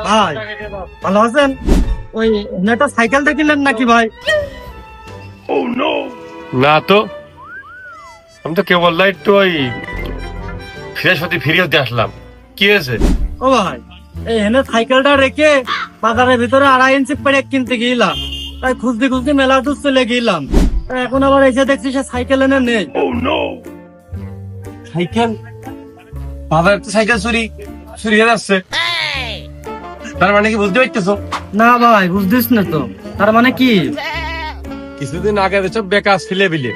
ভাই ভালো আছেন? ওই একটা সাইকেলটা কিনলেন নাকি ভাই? না তো, আমি তো কেবল একটু ওই ফ্রেশ হতে ফিরে হতে আসলাম। কি হয়েছে? ও ভাই, এই হেনে সাইকেলটা রেখে বাজারের ভিতরে 2.5 ইঞ্চি পেরেক কিনতে গেলাম, তাই খুঁজতে খুঁজতে মেলা দূর চলে গেলাম। এখন আবার এসে দেখছি সে সাইকেল এনে নেই। সাইকেল? বাবার তো সাইকেল চুরি হয়ে যাচ্ছে, তার মানে কি বুঝতে পারতেছো? না ভাই, বুঝতিস না তো। তার মানে কি? কিছুদিন আগে সব বেকার ছেলে বিলে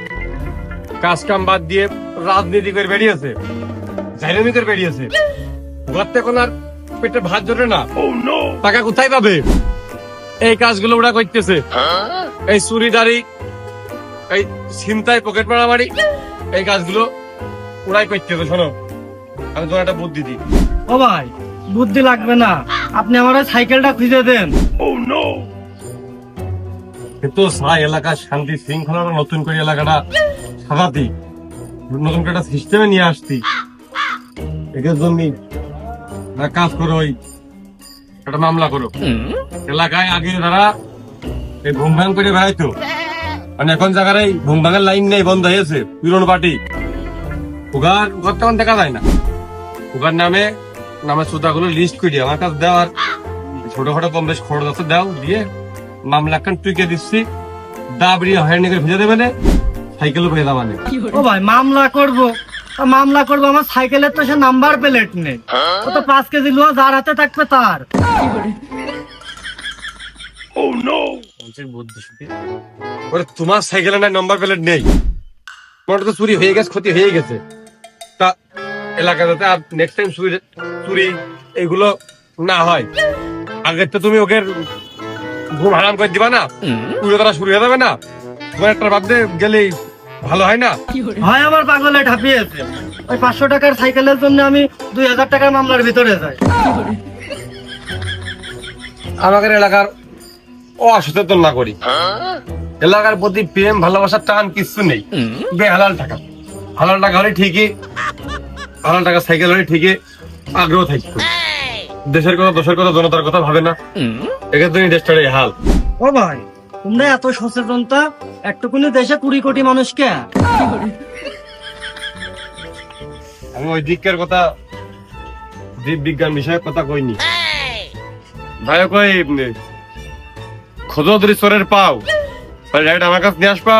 কাজ কাম বাদ দিয়ে রাজনীতি করে বেরিয়েছে, জাইরামি করে বেরিয়েছে। ঘরতে এখন আর পেটে ভাত জোটে না, টাকা কোথায় পাবে? এই কাজগুলো ওরা করতেছে, এই চুরিদারি, এই ছিনতাই, পকেট মারামারি, এই কাজগুলো ওরাই করতেছে। শোনো, আমি তোমার একটা বুদ্ধি দিই। ও ভাই, বুদ্ধি লাগবে না, আপনি আমার ওই সাইকেলটা খুঁজে দেন। কিন্তু এলাকার শান্তি শৃঙ্খলা নতুন করে এলাকাটা সাজাতি, নতুন করে একটা সিস্টেমে নিয়ে আসতি। এদের জন্য কাজ করো, ওই একটা মামলা করো। এলাকায় আগে যারা এই ঘুম ভাঙ করে বেড়াইতো, মানে এখন জায়গায় ঘুম ভাঙের লাইন নেই, বন্ধ হয়েছে। পুরনো পার্টি উগার ঘর তখন দেখা যায় না। উগার নামে সুদাগুলো লিস্ট করে আমার কাছে দাও, আর ছোটখাটো কম বেশ খরচ আছে দাও, দিয়ে মামলা একখান টুকে দিচ্ছি। দাবড়ি হয়রানি করে ভেজে দেবে, সাইকেলও পেয়ে যাবা। ও ভাই, মামলা করব আমার সাইকেলের তো সে নাম্বার প্লেট নেই। ও তো 5 কেজি লোহা যার হাতে থাকবে তার। তোমার সাইকেলে না নাম্বার প্লেট নেই, তোমার তো চুরি হয়ে গেছে, ক্ষতি হয়ে গেছে। তা এলাকা যাতে আর নেক্সট টাইম চুরি এগুলো না হয়, আগে তো তুমি ওকে ঘুম হারাম করে দিবা না, পুরো তারা শুরু হয়ে যাবে না। তোমার একটা ভাবতে গেলেই ভালো হয় না? হয় আমার পাগলে ঠাপিয়েছে। ওই 500 টাকার সাইকেলের জন্য আমি 2000 টাকার মামলার ভিতরে যাই। আমাদের এলাকার অসচেতন না করি, এলাকার প্রতি প্রেম ভালোবাসার টান কিছু নেই। বেহালাল টাকা, হালাল টাকা হলে ঠিকই, হালাল টাকা সাইকেল হলে ঠিকই আগ্রহ থাকতো। দেশের কথা, দোষের কথা, জনতার কথা ভাবে না, এক্ষেত্রে দেশটার এই হাল। ও ভাই, তোমরা এত সচেতনতা একটুকুনি দেশে 20 কোটি মানুষকে। আমি ওই দিকের কথা, জীব বিজ্ঞান বিষয়ের কথা কইনি ভাই। কই খোঁজো চোরের পাও, আমার কাছে নিয়ে আসবা,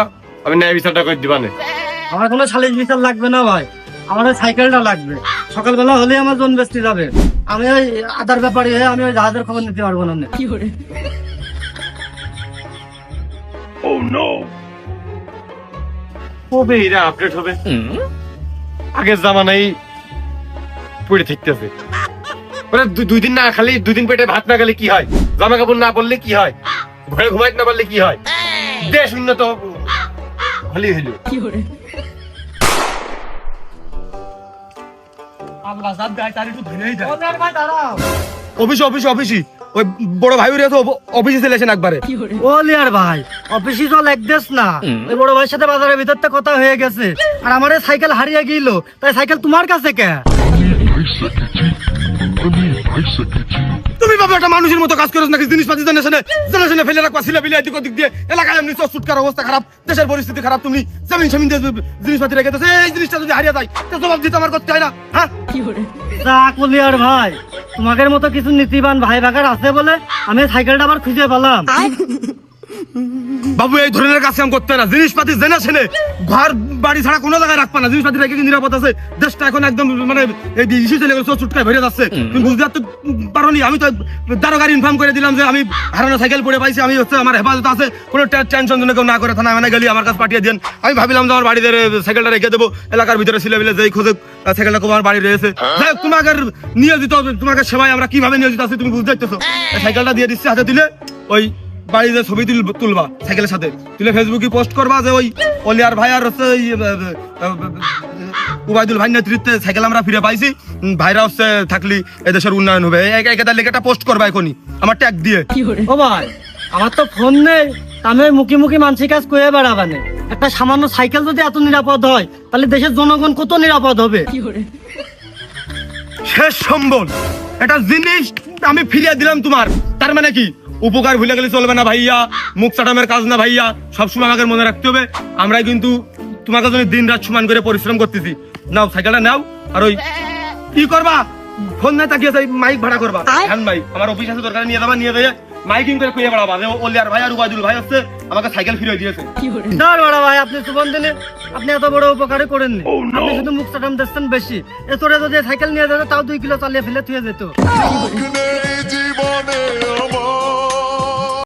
আমি ন্যায় বিচারটা করে দিবানে। আমার কোনো সালিশ বিচার লাগবে না ভাই, আমার ওই সাইকেলটা লাগবে। সকালবেলা হলে আমার জন বেচতে যাবে। আমি ওই আদার ব্যাপারে আমি ওই জাহাজের খবর নিতে পারবো না। কবে এরা আপডেট হবে? আগের জামানায় পড়ে থাকতেছে। দুই দিন না খালি, 2 দিন পেটে ভাত না গেলে কি হয়? জামা কাপড় না পরলে কি হয়? ঘরে ঘুমাইতে না পারলে কি হয়? দেশ উন্নত ভালোই হইল। অফিসই ওই বড় ভাই তো অফিসে চলে আসেন একবারে। ও লিয়ার ভাই, অফিসে চল এক দেশ না। ওই বড় ভাইয়ের সাথে বাজারের ভিতরতে কথা হয়ে গেছে, আর আমার সাইকেল হারিয়ে গেল। তাই সাইকেল তোমার কাছে কে? তুমি বাবা একটা মানুষের মতো কাজ করছ নাকি? জিনিসপাতি জেনে ফেলে রাখবা, ছিলা বিলে এদিক ওদিক দিয়ে। এলাকায় এমনি চুটকার অবস্থা খারাপ, দেশের পরিস্থিতি খারাপ, তুমি জমিন জিনিসপাতি রেখে দিয়েছো। এই জিনিসটা যদি হারিয়ে যায় তো জবাব দিতে আমার করতে হয় না? হ্যাঁ লিয়ার ভাই, তোমাদের মতো কিছু নীতিবান ভাই ভাগার আছে বলে আমি সাইকেলটা আবার খুঁজে পেলাম। বাবু, এই ধরনের কাজ কাম করতে না। জিনিসপাতি জেনে শুনে ঘর বাড়ি ছাড়া কোনো জায়গায় রাখবা না। জিনিসপাতি রেখে কি নিরাপদ আছে? দেশটা এখন একদম মানে এই ইস্যু চলে গেছে, চুটকায় ভরে যাচ্ছে। তুমি বুঝতে পারোনি? আমি তো দারোগার ইনফর্ম করে দিলাম যে আমি হারানো সাইকেল পড়ে পাইছি, আমি হচ্ছে আমার হেফাজত আছে, কোনো টেনশন জন্য কেউ না করে থানা মানে গেলি আমার কাছে পাঠিয়ে দেন। আমি ভাবিলাম যে আমার বাড়িতে সাইকেলটা রেখে দেবো, এলাকার ভিতরে ছিলে বিলে যেই খোঁজে সাইকেলটা তোমার বাড়ি রয়েছে। তোমাকে নিয়োজিত, তোমাকে সেবায় আমরা কিভাবে নিয়োজিত আছি তুমি বুঝতে পারতেছো। সাইকেলটা দিয়ে দিচ্ছি হাতে দিলে, ওই বাড়ি যে ছবি তুলবা সাইকেলের সাথে তুলে ফেসবুকে পোস্ট করবা যে ওই অলিয়ার ভাই আর হচ্ছে ওই উবাইদুল ভাই নেতৃত্বে সাইকেল আমরা ফিরে পাইছি, ভাইরা হচ্ছে থাকলি এদেশের উন্নয়ন হবে, এটা লেখাটা পোস্ট করবা এখনই আমার ট্যাগ দিয়ে। ও ভাই আমার তো ফোন নেই, আমি মুখে মুখে মানসিক কাজ করে বেড়াবানে। একটা সামান্য সাইকেল যদি এত নিরাপদ হয় তাহলে দেশের জনগণ কত নিরাপদ হবে। শেষ সম্বল একটা জিনিস আমি ফিরিয়ে দিলাম তোমার, তার মানে কি উপকার ভুলে গেলে চলবে না ভাইয়া, মুখ চাটামের কাজ না ভাইয়া, সবসময় আমাকে মনে রাখতে হবে আমরাই কিন্তু তোমাকে জন্য দিন রাত সমান করে পরিশ্রম করতেছি। নাও সাইকেলটা নাও, আর ওই কি করবা ফোন না তাকিয়ে মাইক ভাড়া করবা, হ্যাঁ ভাই আমার অফিস আছে দরকার নিয়ে যাবা, নিয়ে দিয়ে মাইকিং করে খুঁজে বেড়াবা যে অলিয়ার ভাই আর উবাইদুল ভাই হচ্ছে আমাকে সাইকেল ফিরিয়ে দিয়েছে। না বড় ভাই আপনি সুবন দিনে আপনি এত বড় উপকারই করেননি, আপনি শুধু মুখ চাটাম দিচ্ছেন বেশি। এ তোরে যদি সাইকেল নিয়ে যেত তাও 2 কিলো চালিয়ে ফেলে থুয়ে যেত। জীবনে